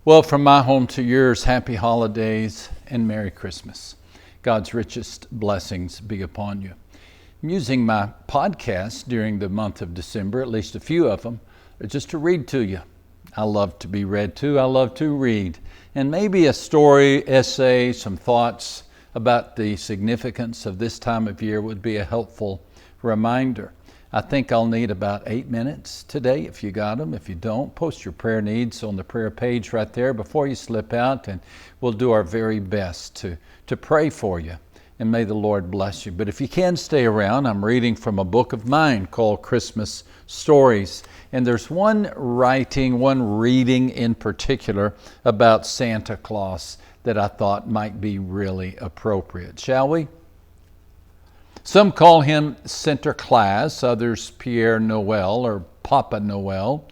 Well, from my home to yours, happy holidays and Merry Christmas. God's richest blessings be upon you. I'm using my podcast during the month of December, at least a few of them, just to read to you. I love to be read to. I love to read. And maybe a story, essay, some thoughts about the significance of this time of year would be a helpful reminder. I think I'll need about 8 minutes today if you got them. If you don't, post your prayer needs on the prayer page right there before you slip out, and we'll do our very best to pray for you. And may the Lord bless you. But if you can stay around, I'm reading from a book of mine called Christmas Stories. And there's one reading in particular about Santa Claus that I thought might be really appropriate. Shall we? Some call him Sinterklaas, others Pierre Noel or Papa Noel.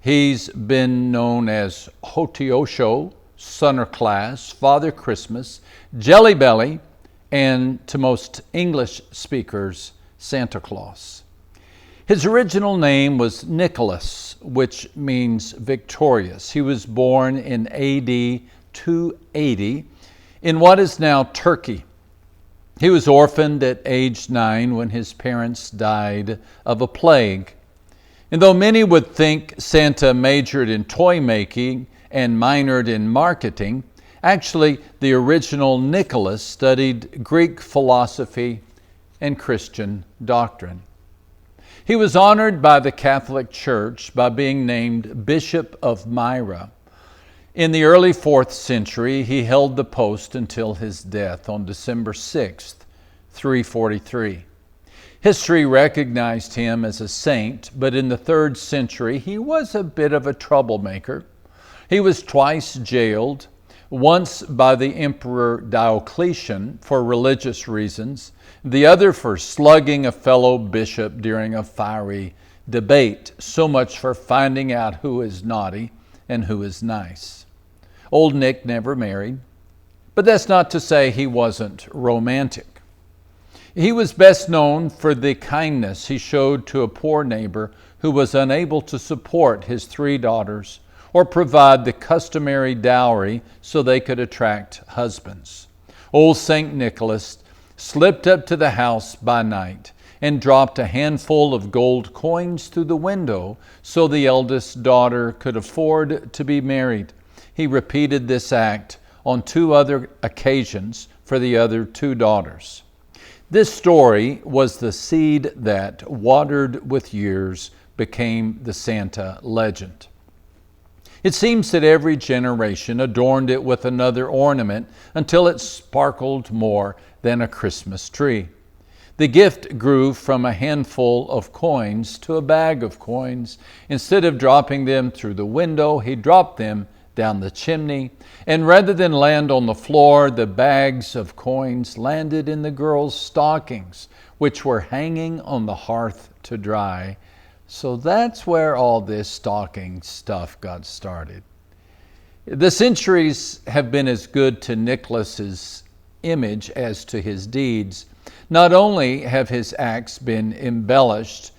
He's been known as Hotiocho, Sinterklaas, Father Christmas, Jelly Belly, and to most English speakers, Santa Claus. His original name was Nicholas, which means victorious. He was born in AD 280 in what is now Turkey. He was orphaned at age 9 when his parents died of a plague. And though many would think Santa majored in toy making and minored in marketing, actually the original Nicholas studied Greek philosophy and Christian doctrine. He was honored by the Catholic Church by being named Bishop of Myra. In the early 4th century, he held the post until his death on December 6th, 343. History recognized him as a saint, but in the 3rd century, he was a bit of a troublemaker. He was twice jailed, once by the Emperor Diocletian for religious reasons, the other for slugging a fellow bishop during a fiery debate. So much for finding out who is naughty and who is nice. Old Nick never married, but that's not to say he wasn't romantic. He was best known for the kindness he showed to a poor neighbor who was unable to support his 3 daughters or provide the customary dowry so they could attract husbands. Old St. Nicholas slipped up to the house by night and dropped a handful of gold coins through the window so the eldest daughter could afford to be married. He repeated this act on 2 other occasions for the other 2 daughters. This story was the seed that, watered with years, became the Santa legend. It seems that every generation adorned it with another ornament until it sparkled more than a Christmas tree. The gift grew from a handful of coins to a bag of coins. Instead of dropping them through the window, he dropped them down the chimney, and rather than land on the floor, the bags of coins landed in the girls' stockings, which were hanging on the hearth to dry. So that's where all this stocking stuff got started. The centuries have been as good to Nicholas's image as to his deeds. Not only have his acts been embellished,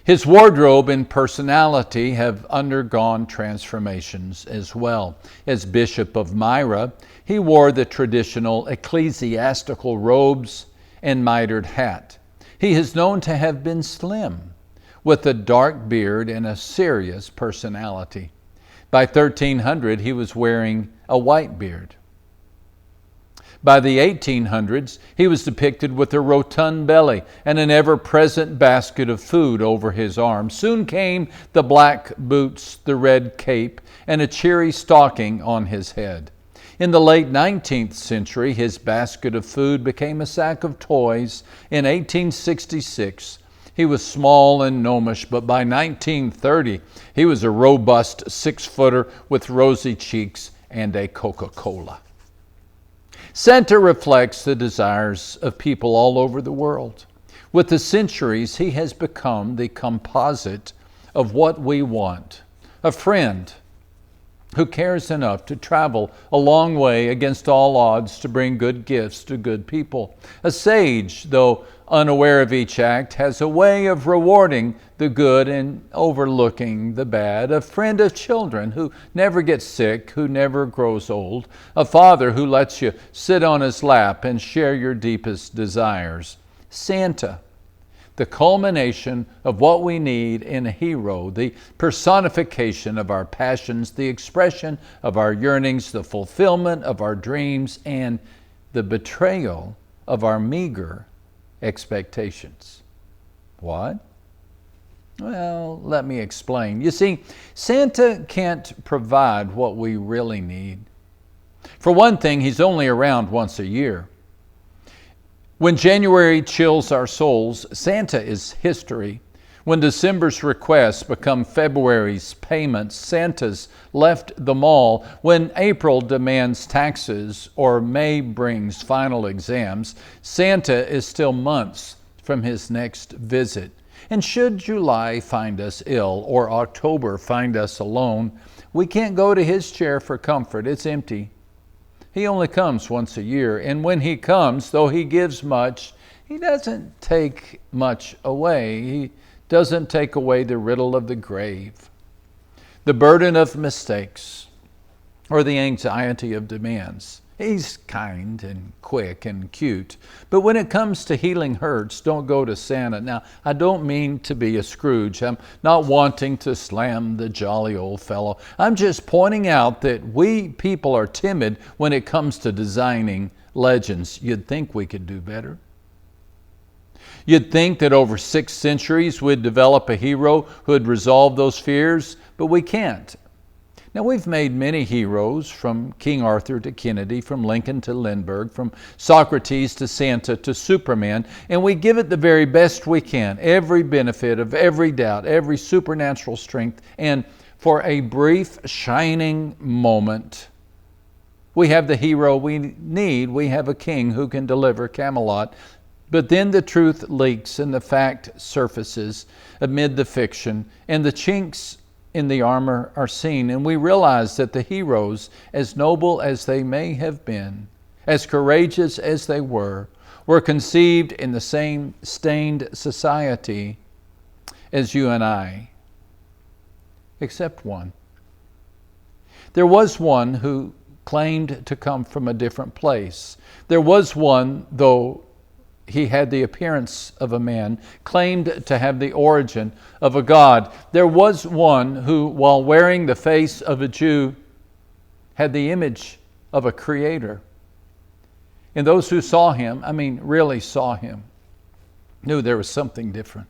his wardrobe and personality have undergone transformations as well. As Bishop of Myra, he wore the traditional ecclesiastical robes and mitred hat. He is known to have been slim, with a dark beard and a serious personality. By 1300, he was wearing a white beard. By the 1800s, he was depicted with a rotund belly and an ever-present basket of food over his arm. Soon came the black boots, the red cape, and a cheery stocking on his head. In the late 19th century, his basket of food became a sack of toys. In 1866, he was small and gnomish, but by 1930, he was a robust 6-footer with rosy cheeks and a Coca-Cola. Santa reflects the desires of people all over the world. With the centuries, he has become the composite of what we want: a friend, who cares enough to travel a long way against all odds to bring good gifts to good people. A sage, though unaware of each act, has a way of rewarding the good and overlooking the bad. A friend of children who never gets sick, who never grows old. A father who lets you sit on his lap and share your deepest desires. Santa, the culmination of what we need in a hero, the personification of our passions, the expression of our yearnings, the fulfillment of our dreams, and the betrayal of our meager expectations. What? Well, let me explain. You see, Santa can't provide what we really need. For one thing, he's only around once a year. When January chills our souls, Santa is history. When December's requests become February's payments, Santa's left the mall. When April demands taxes or May brings final exams, Santa is still months from his next visit. And should July find us ill or October find us alone, we can't go to his chair for comfort. It's empty. He only comes once a year, and when he comes, though he gives much, he doesn't take much away. He doesn't take away the riddle of the grave, the burden of mistakes, or the anxiety of demands. He's kind and quick and cute. But when it comes to healing hurts, don't go to Santa. Now, I don't mean to be a Scrooge. I'm not wanting to slam the jolly old fellow. I'm just pointing out that we people are timid when it comes to designing legends. You'd think we could do better. You'd think that over 6 centuries we'd develop a hero who would resolve those fears, but we can't. Now, we've made many heroes, from King Arthur to Kennedy, from Lincoln to Lindbergh, from Socrates to Santa to Superman, and we give it the very best we can, every benefit of every doubt, every supernatural strength, and for a brief, shining moment, we have the hero we need. We have a king who can deliver Camelot. But then the truth leaks and the fact surfaces amid the fiction, and the chinks in the armor are seen, and we realize that the heroes, as noble as they may have been, as courageous as they were conceived in the same stained society as you and I, except one. There was one who claimed to come from a different place. There was one, though he had the appearance of a man, claimed to have the origin of a god. There was one who, while wearing the face of a Jew, had the image of a creator. And those who saw him, really saw him, knew there was something different.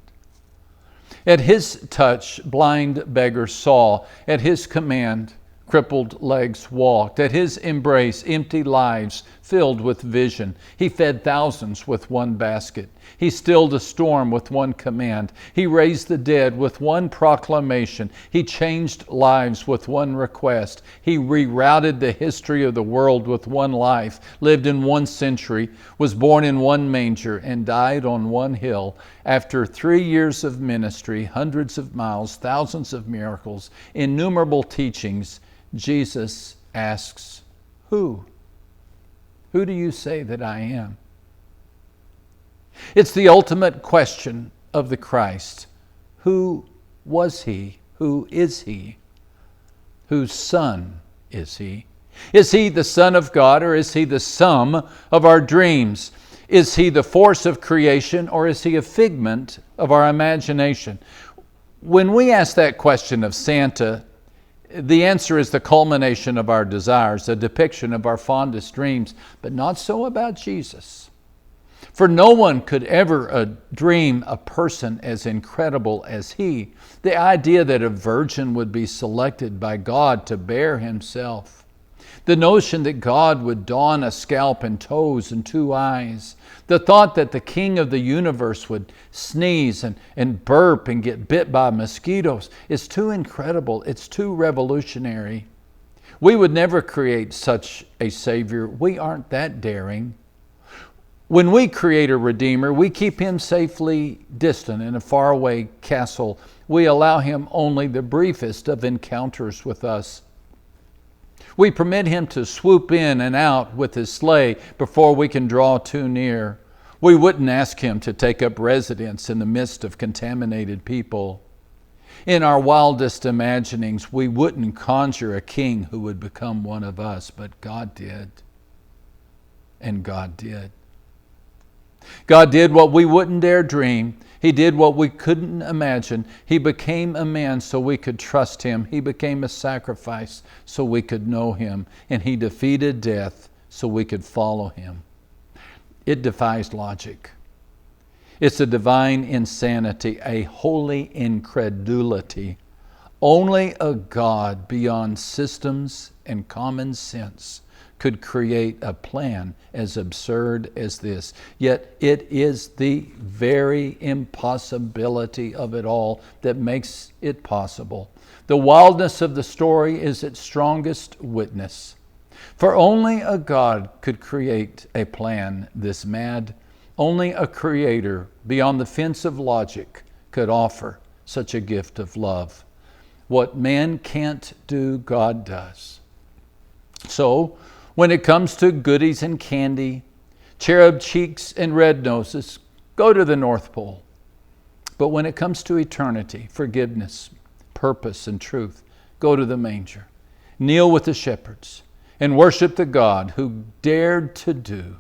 At his touch, blind beggars saw. At his command, crippled legs walked. At his embrace, empty lives filled with vision. He fed thousands with one basket. He stilled a storm with one command. He raised the dead with one proclamation. He changed lives with one request. He rerouted the history of the world with one life, lived in one century, was born in one manger, and died on one hill. After 3 years of ministry, hundreds of miles, thousands of miracles, innumerable teachings, Jesus asks, Who? Who do you say that I am? It's the ultimate question of the Christ. Who was he? Who is he? Whose son is he? Is he the Son of God, or is he the sum of our dreams? Is he the force of creation, or is he a figment of our imagination? When we ask that question of Santa, the answer is the culmination of our desires, a depiction of our fondest dreams, but not so about Jesus. For no one could ever dream a person as incredible as he. The idea that a virgin would be selected by God to bear himself. The notion that God would don a scalp and toes and 2 eyes. The thought that the king of the universe would sneeze and burp and get bit by mosquitoes is too incredible. It's too revolutionary. We would never create such a Savior. We aren't that daring. When we create a Redeemer, we keep him safely distant in a faraway castle. We allow him only the briefest of encounters with us. We permit him to swoop in and out with his sleigh before we can draw too near. We wouldn't ask him to take up residence in the midst of contaminated people. In our wildest imaginings, we wouldn't conjure a king who would become one of us, but God did. And God did. God did what we wouldn't dare dream. He did what we couldn't imagine. He became a man so we could trust him. He became a sacrifice so we could know him. And he defeated death so we could follow him. It defies logic. It's a divine insanity, a holy incredulity. Only a God beyond systems and common sense could create a plan as absurd as this. Yet it is the very impossibility of it all that makes it possible. The wildness of the story is its strongest witness. For only a God could create a plan this mad. Only a creator beyond the fence of logic could offer such a gift of love. What man can't do, God does. So, when it comes to goodies and candy, cherub cheeks and red noses, go to the North Pole. But when it comes to eternity, forgiveness, purpose, and truth, go to the manger. Kneel with the shepherds and worship the God who dared to do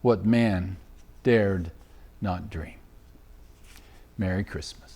what man dared not dream. Merry Christmas.